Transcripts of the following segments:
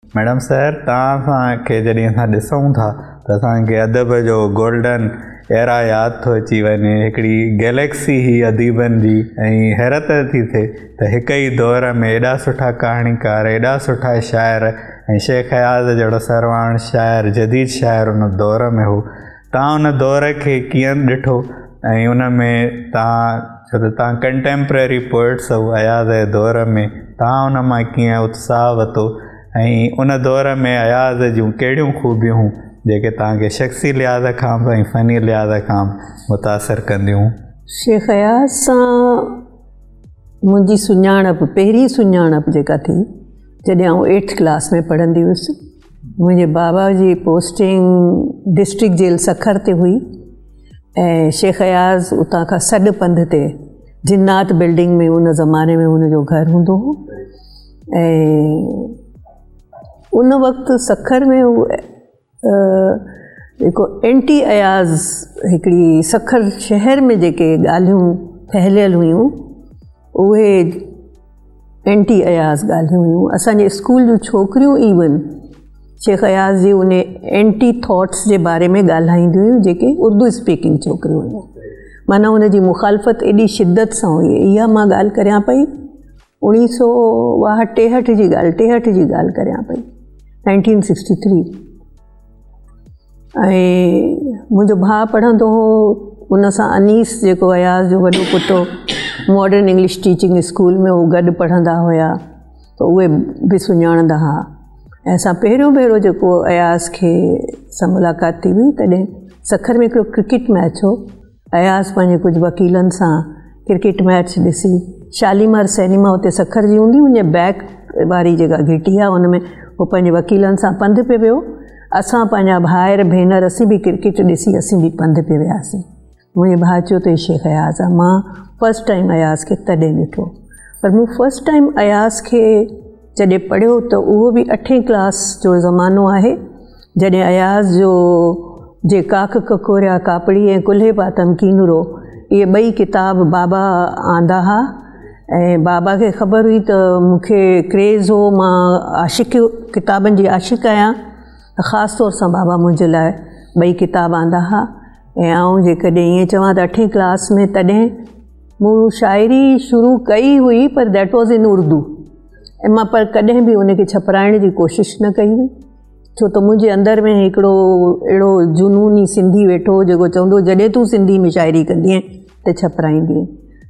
Madam sir तव्हांखे जॾहिं असां ॾिसूं था त असांखे अदब जो गोल्डन एरा यादि थो अची वञे। हिकिड़ी गैलेक्सी ही अदीबनि जी ऐं हैरत थी थिए त हिक ई दौर में एॾा सुठा कहाणीकार, एॾा सुठा शाइर ऐं शेख अयाज़ जहिड़ो सरवाण शाइर, जदीद शाइर उन दौर में हो। तव्हां उन दौर खे कीअं ॾिठो ऐं उन में छो त तव्हां कंटेम्प्रेरी पोइट्स हो अयाज़ जे दौर में, तव्हां उन मां कीअं उत्साह वरितो ऐं उन दौर में अयाज़ जूं कहिड़ियूं खूबियूं हूं जेके तव्हांखे शख़्सी लिहाज़ खां ऐं फ़नी लिहाज़ खां मुतासिर कंदियूं? शेख अयाज़ सां मुंहिंजी सुञाणप, पहिरीं सुञाणप जेका थी जॾहिं आउं 8th क्लास में पढ़ंदी हुअसि। मुंहिंजे बाबा जी पोस्टिंग डिस्ट्रिक्ट जेल सखर ते हुई ऐं शेख अयाज़ उतां खां सॾु पंध ते जिन्नात बिल्डिंग में उन ज़माने में हुनजो घरु हूंदो हो। ऐं उन वक़्तु सखर में जेको एंटी अयाज़ हिकिड़ी सखर शहर में जेके ॻाल्हियूं फैलियल हुयूं उहे एंटी अयाज़ ॻाल्हियूं हुयूं। असांजे स्कूल जूं छोकिरियूं इवन शेख अयाज़ जी उन एंटी थॉट्स जे बारे में ॻाल्हाईंदियूं हुयूं जेके उर्दू स्पीकिंग छोकिरियूं हुयूं। माना उनजी मुखालफ़त एॾी शिद्दत सां हुई। इहा मां ॻाल्हि करियां पई 1963 जी ॻाल्हि करियां पई, 1963। ऐं मुंहिंजो भाउ पढ़ंदो हो, उन सां अनीस जेको अयाज़ जो वॾो पुटु मॉडर्न इंग्लिश टीचिंग स्कूल में उहे गॾु पढ़ंदा हुया त उहे बि सुञाणंदा हुआ। ऐं असां पहिरियों भेरो जेको अयाज़ खे सां मुलाक़ात थी हुई तॾहिं सखर में हिकिड़ो क्रिकेट मैच हो। अयाज़ पंहिंजे कुझु वकीलनि सां क्रिकेट मैच ॾिसी, शालीमार सिनेमा उते सखर जी हूंदी, उन बैक वारी जेका घिटी आहे उन में उहो पंहिंजे वकीलनि सां पंधु पियो वियो। असां पंहिंजा भाइर भेनर असीं बि क्रिकेट ॾिसी असीं बि पंधु पियो वियासीं। मुंहिंजे भाउ चयो त शेख अयाज़ आहे। मां फस्ट टाइम अयाज़ खे तॾहिं ॾिठो, पर मूं फस्ट टाइम अयाज़ खे जॾहिं पढ़ियो त उहो बि 8वीं क्लास जो ज़मानो आहे जॾहिं अयाज़ जो जे काख ककोरिया कापड़ी ऐं कुल्हे पातम कीनूरो इहे ॿई किताब बाबा आंदा हुआ। ऐं बाबा खे ख़बर हुई त मूंखे क्रेज़ हो, मां आशिक़ किताबनि जी आशिक़ आहियां, त ख़ासि तौर सां बाबा मुंहिंजे लाइ ॿई किताब आंदा हुआ। ऐं आउं जेकॾहिं ईअं चवां त 8वीं क्लास में तॾहिं मूं शाइरी शुरू कई हुई, पर दैट वॉज़ इन उर्दू। ऐं मां पर कॾहिं बि उनखे छपराइण जी कोशिशि न कई हुई, छो त मुंहिंजे अंदरि में हिकिड़ो अहिड़ो जुनूनी सिंधी वेठो हो जेको चवंदो जॾहिं तूं सिंधी में शाइरी कंदीअं त छपराईंदीअं।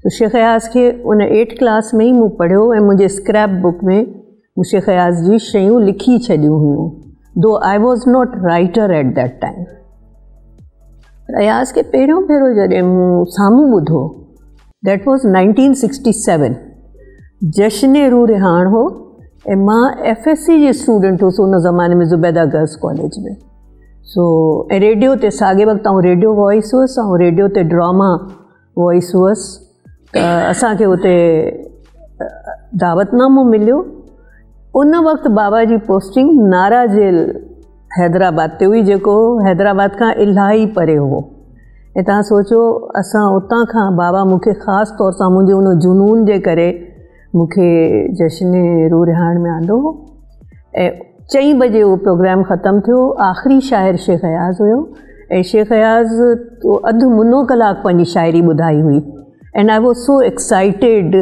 त शेख अयाज़ खे उन 8th क्लास में ई मूं पढ़ियो ऐं मुंहिंजे स्क्रैप बुक में मूं शेख अयाज़ जी शयूं लिखी छॾियूं हुयूं, though I was not writer at that time. Ayaz खे पहिरियों भेरो जॾहिं मूं साम्हूं ॿुधो दैट वॉज़ 1967, जश्न रू रिहान हो ऐं मां FSC जी स्टूडेंट हुअसि उन ज़माने में ज़ुबैदा गर्ल्स कॉलेज में। ऐं रेडियो ते साॻे वक़्तु आउं रेडियो वॉइस हुअसि ऐं रेडियो ते ड्रामा वॉइस हुअसि। त असांखे हुते दावतनामो मिलियो। उन वक़्तु बाबा जी पोस्टिंग नारा जेल हैदराबाद ते हुई, जेको हैदराबाद खां इलाही परे हो। ऐं तव्हां सोचो असां उतां खां बाबा मूंखे ख़ासि तौर सां मुंहिंजे उन जुनून जे करे मूंखे जश्न रू रिहान में आंदो हो। ऐं 4 बजे उहो प्रोग्राम ख़तमु थियो। आख़िरी शाइर शेख अयाज़ हुयो ऐं शेख अयाज़ अधु मुनो कलाक पंहिंजी शाइरी ॿुधाई हुई। And I was so excited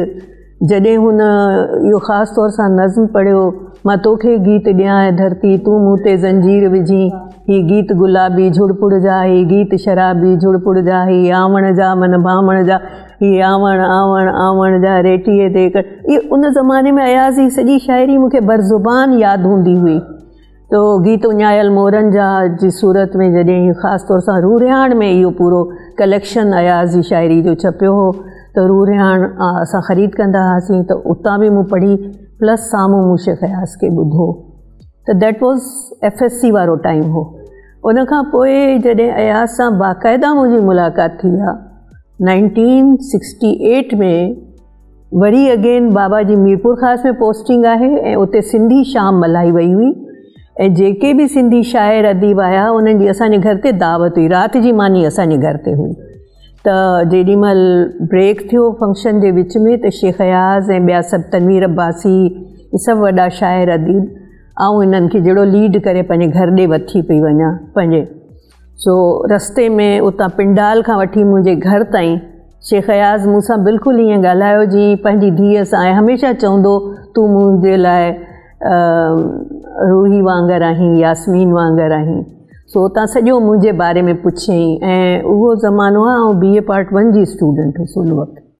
जॾहिं हुन इहो ख़ासि तौर सां नज़्म पढ़ियो, मां तोखे गीत ॾियां धरती तूं मूं ते ज़ंजीर विझी, ही गीत गुलाबी झुड़पुड़ जा, ही गीत शराबी झुड़पुड़ जा, ही आवण जा मन भामण जा, ही आवण आवण आवण जा रेटीअ ते कर। इहे उन ज़माने में अयाज़ जी सॼी शाइरी मूंखे बरज़ुबान यादि हूंदी हुई। तो गीत उञायल मोरनि जा जी सूरत में जॾहिं ख़ासि तौर सां रू रिहान में इहो पूरो कलेक्शन अयाज़ जी शाइरी जो छपियो हो त रू रिहान असां ख़रीद कंदा हुआसीं, त उतां बि मूं पढ़ी प्लस साम्हूं मूं शेख अयाज़ खे ॿुधो। त दैट वॉज़ FSC वारो टाइम हो। उन खां पोइ जॾहिं अयाज़ सां बाक़ाइदा मुंहिंजी मुलाक़ात थी आहे 1968 में, वरी अगेन बाबा जी मीरपुर ख़ास में पोस्टिंग आहे ऐं उते सिंधी शाम मल्हाई वई हुई ऐं जेके बि सिंधी शाइर अदीब आया उन्हनि जी असांजे घर ते दावत हुई, राति जी मानी असांजे घर ते हुई। त जेॾीमहिल ब्रेक थियो फंक्शन जे विच में त शेख अयाज़ ऐं ॿिया सभु तनवीर अब्बासी, इहे सभु वॾा शाइर अदीब आउं इन्हनि खे जहिड़ो लीड करे पंहिंजे घर ॾे वठी पई वञा पंहिंजे। सो रस्ते में उतां पिंडाल खां वठी मुंहिंजे घर ताईं शेख अयाज़ मूंसां बिल्कुलु ईअं ॻाल्हायो जीअं पंहिंजी धीअ सां ऐं हमेशह चवंदो तूं मुंहिंजे लाइ रूही वांगुरु आहीं, यास्मीन वांगुरु आहीं। सो उतां सॼो मुंहिंजे बारे में पुछियईं ऐं उहो ज़मानो आहे ऐं BA Part 1 जी स्टूडेंट हुअसि उन वक़्तु।